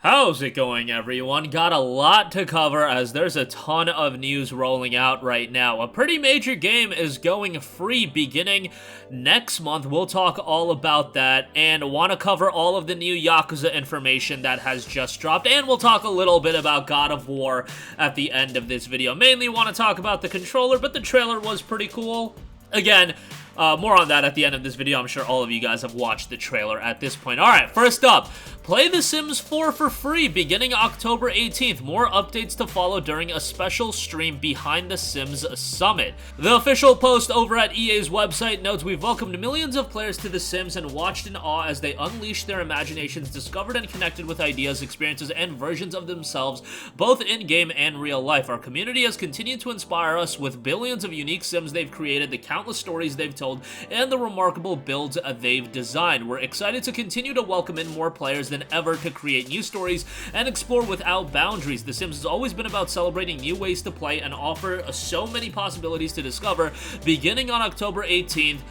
How's it going, everyone? Got a lot to cover as there's a ton of news rolling out right now. A pretty major game is going free beginning next month. We'll talk all about that and want to cover all of the new Yakuza information that has just dropped, and we'll talk a little bit about God of War at the end of this video. Mainly want to talk about the controller, but the trailer was pretty cool. Again, more on that at the end of this video. I'm sure all of you guys have watched the trailer at this point. Alright, first up, play The Sims 4 for free beginning October 18th. More updates to follow during a special stream behind the Sims Summit. The official post over at EA's website notes, "We've welcomed millions of players to The Sims and watched in awe as they unleashed their imaginations, discovered and connected with ideas, experiences, and versions of themselves, both in-game and real life. Our community has continued to inspire us with billions of unique Sims they've created, the countless stories they've told, and the remarkable builds they've designed. We're excited to continue to welcome in more players than ever to create new stories and explore without boundaries. The Sims has always been about celebrating new ways to play and offer so many possibilities to discover. Beginning on October 18th,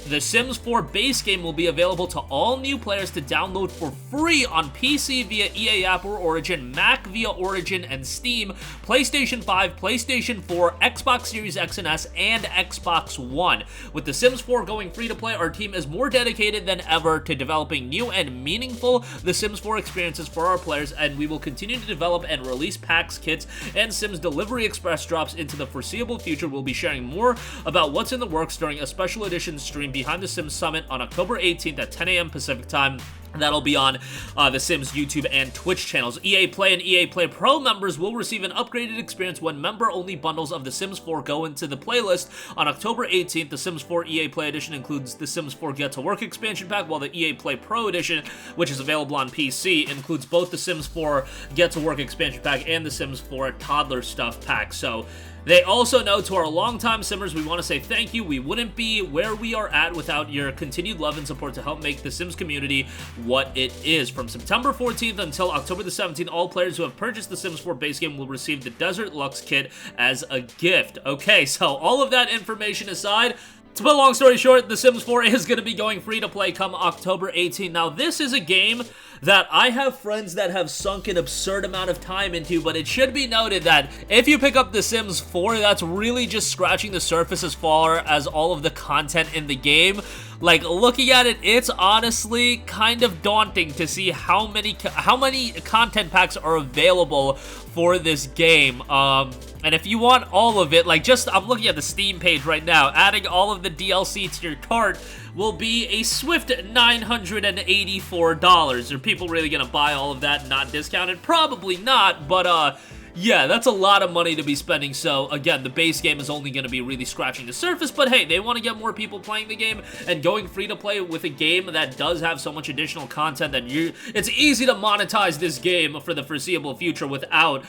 The Sims 4 base game will be available to all new players to download for free on PC via EA App or Origin, Mac via Origin and Steam, PlayStation 5, PlayStation 4, Xbox Series X and S, and Xbox One. With The Sims 4 going free to play, our team is more dedicated than ever to developing new and meaningful The Sims 4 experiences for our players, and we will continue to develop and release packs, kits, and Sims Delivery Express drops into the foreseeable future. We'll be sharing more about what's in the works during a special edition stream behind the Sims Summit on October 18th at 10 a.m. Pacific Time. That'll be on the Sims YouTube and Twitch channels. EA Play and EA Play Pro members will receive an upgraded experience when member-only bundles of The Sims 4 go into the playlist. On October 18th, The Sims 4 EA Play Edition includes The Sims 4 Get to Work expansion pack, while the EA Play Pro Edition, which is available on PC, includes both The Sims 4 Get to Work expansion pack and The Sims 4 Toddler Stuff pack. So they also know, to our longtime Simmers, we want to say thank you. We wouldn't be where we are at without your continued love and support to help make the Sims community what it is. From September 14th until October the 17th, all players who have purchased the Sims 4 base game will receive the Desert Lux kit as a gift. Okay, so all of that information aside, to put a long story short, The Sims 4 is going to be going free to play come October 18th. Now, this is a game that I have friends that have sunk an absurd amount of time into, but it should be noted that if you pick up The Sims 4, that's really just scratching the surface as far as all of the content in the game. Like, looking at it, it's honestly kind of daunting to see how many content packs are available for this game. And if you want all of it, like, I'm looking at the Steam page right now, adding all of the DLC to your cart will be a swift $984. Are people really gonna buy all of that not discounted? Probably not, but yeah, that's a lot of money to be spending. So again, the base game is only going to be really scratching the surface, but hey, they want to get more people playing the game, and going free to play with a game that does have so much additional content that it's easy to monetize this game for the foreseeable future without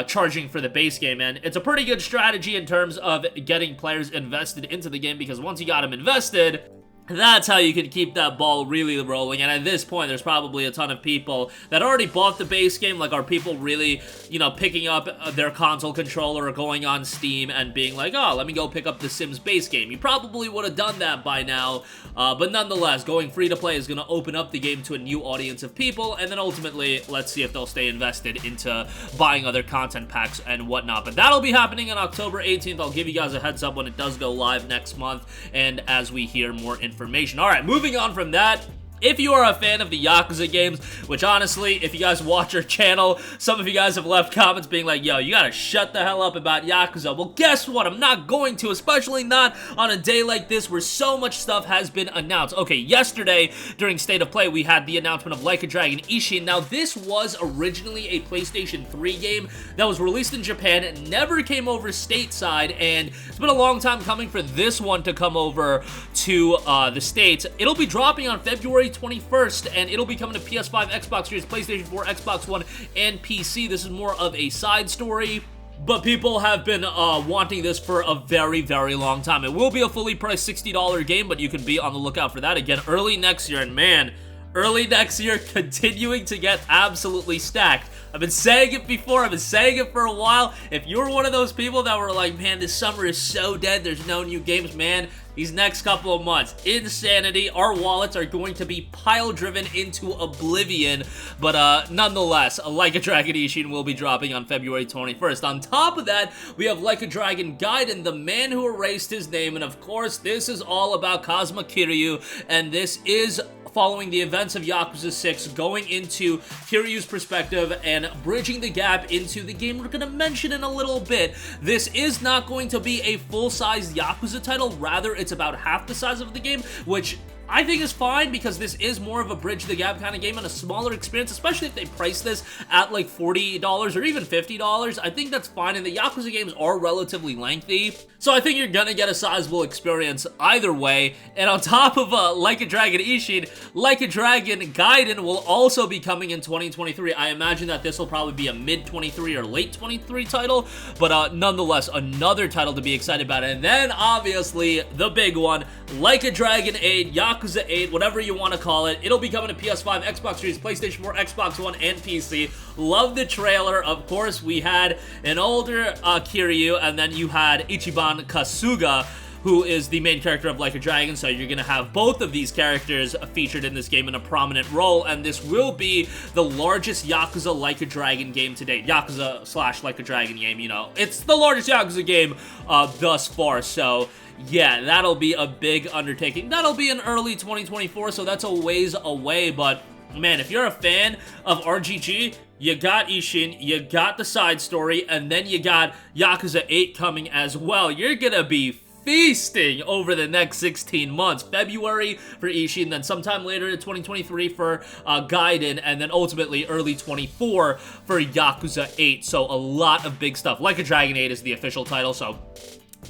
charging for the base game. And it's a pretty good strategy in terms of getting players invested into the game, because once you got them invested, that's how you can keep that ball really rolling. And at this point, there's probably a ton of people that already bought the base game. Like, are people really, you know, picking up their console controller or going on Steam and being like, oh, let me go pick up the Sims base game? You probably would have done that by now, but nonetheless, going free to play is going to open up the game to a new audience of people, and then ultimately, let's see if they'll stay invested into buying other content packs and whatnot. But that'll be happening on October 18th. I'll give you guys a heads up when it does go live next month, and as we hear more information. Alright, moving on from that, if you are a fan of the Yakuza games, which honestly, if you guys watch our channel, some of you guys have left comments being like, yo, you gotta shut the hell up about Yakuza. Well, guess what? I'm not going to, especially not on a day like this where so much stuff has been announced. Okay, yesterday, during State of Play, we had the announcement of Like a Dragon Ishin. Now, this was originally a PlayStation 3 game that was released in Japan, never came over stateside, and it's been a long time coming for this one to come over to the States. It'll be dropping on February 21st, and it'll be coming to PS5, Xbox Series, PlayStation 4, Xbox One, and PC. This is more of a side story, but people have been wanting this for a very, very long time. It will be a fully priced $60 game, but you can be on the lookout for that again early next year. And man, early next year continuing to get absolutely stacked. I've been saying it before, I've been saying it for a while. If you're one of those people that were like, man, this summer is so dead, there's no new games, man, these next couple of months. Insanity. Our wallets are going to be pile-driven into oblivion, but nonetheless, Like a Dragon Ishin will be dropping on February 21st. On top of that, we have Like a Dragon Gaiden, the man who erased his name, and of course, this is all about Kazuma Kiryu, and this is following the events of Yakuza 6, going into Kiryu's perspective and bridging the gap into the game we're going to mention in a little bit. This is not going to be a full-size Yakuza title, rather it's about half the size of the game, which I think is fine because this is more of a bridge the gap kind of game and a smaller experience, especially if they price this at like $40 or even $50. I think that's fine, and the Yakuza games are relatively lengthy, so I think you're gonna get a sizable experience either way. And on top of Like a Dragon Ishin, Like a Dragon Gaiden will also be coming in 2023. I imagine that this will probably be a mid-23 or late 23 title, but nonetheless, another title to be excited about. And then, obviously, the big one, Like a Dragon 8, Yakuza 8, whatever you want to call it. It'll be coming to PS5, Xbox Series, PlayStation 4, Xbox One, and PC. Love the trailer. Of course, we had an older Kiryu, and then you had Ichiban Kasuga, who is the main character of Like a Dragon, so you're gonna have both of these characters featured in this game in a prominent role, and this will be the largest Yakuza Like a Dragon game to date. Yakuza / Like a Dragon game, you know. It's the largest Yakuza game thus far, so yeah, that'll be a big undertaking. That'll be in early 2024, so that's a ways away, but man, if you're a fan of RGG, you got Ishin, you got the side story, and then you got Yakuza 8 coming as well. You're gonna be feasting over the next 16 months. February for Ishin, then sometime later in 2023 for Gaiden, and then ultimately early 24 for Yakuza 8. So a lot of big stuff. Like a Dragon 8 is the official title, so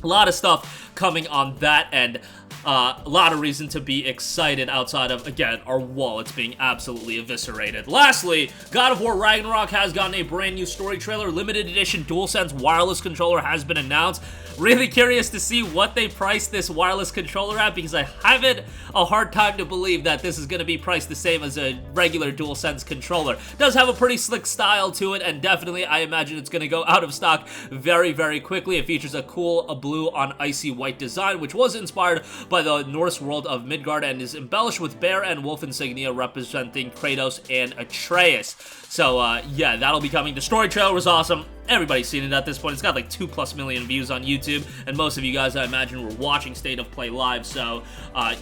a lot of stuff coming on that end. A lot of reason to be excited outside of, again, our wallets being absolutely eviscerated. Lastly, God of War Ragnarock has gotten a brand new story trailer. Limited edition DualSense wireless controller has been announced. Really curious to see what they price this wireless controller at, because I have a hard time to believe that this is going to be priced the same as a regular DualSense controller. It does have a pretty slick style to it, and definitely I imagine it's going to go out of stock very, very quickly. It features a cool blue on icy white design, which was inspired by the Norse world of Midgard and is embellished with bear and wolf insignia representing Kratos and Atreus. So, yeah, that'll be coming. The story trailer was awesome. Everybody's seen it at this point. It's got like 2+ million views on YouTube, and most of you guys, I imagine, were watching State of Play live, so,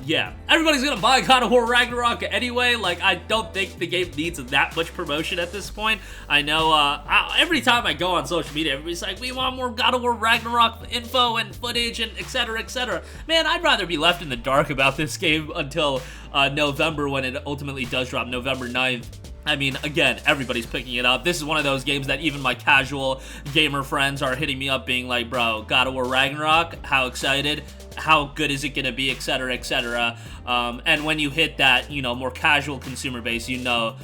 yeah. Everybody's gonna buy God of War Ragnarok anyway. Like, I don't think the game needs that much promotion at this point. I know, every time I go on social media, everybody's like, we want more God of War Ragnarok info and footage and etc., etc. Man, I'd rather be left in the dark about this game until November, when it ultimately does drop, November 9th. I mean, again, everybody's picking it up. This is one of those games that even my casual gamer friends are hitting me up being like, bro, God of War Ragnarok, how excited? How good is it going to be, etc., etc. And when you hit that, you know, more casual consumer base, you know,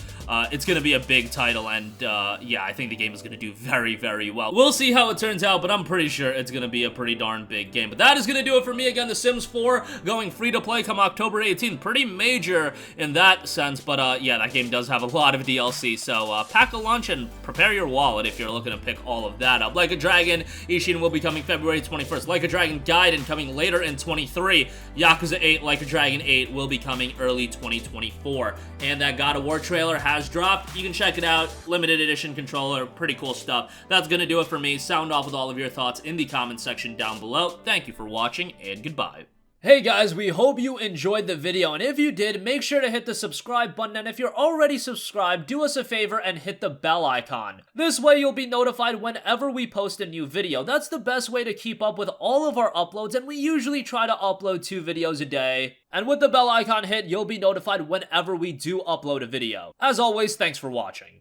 it's going to be a big title, and yeah, I think the game is going to do very, very well. We'll see how it turns out, but I'm pretty sure it's going to be a pretty darn big game. But that is going to do it for me. Again, The Sims 4 going free to play come October 18th. Pretty major in that sense, but yeah, that game does have a lot of DLC, so pack a lunch and prepare your wallet if you're looking to pick all of that up. Like a Dragon Ishin will be coming February 21st. Like a Dragon Gaiden coming later in 23. Yakuza 8 Like a Dragon 8 will be coming early 2024. And that God of War trailer has dropped. You can check it out. Limited edition controller. Pretty cool stuff. That's going to do it for me. Sound off with all of your thoughts in the comment section down below. Thank you for watching, and goodbye. Hey guys, we hope you enjoyed the video, and if you did, make sure to hit the subscribe button, and if you're already subscribed, do us a favor and hit the bell icon. This way you'll be notified whenever we post a new video. That's the best way to keep up with all of our uploads, and we usually try to upload 2 videos a day. And with the bell icon hit, you'll be notified whenever we do upload a video. As always, thanks for watching.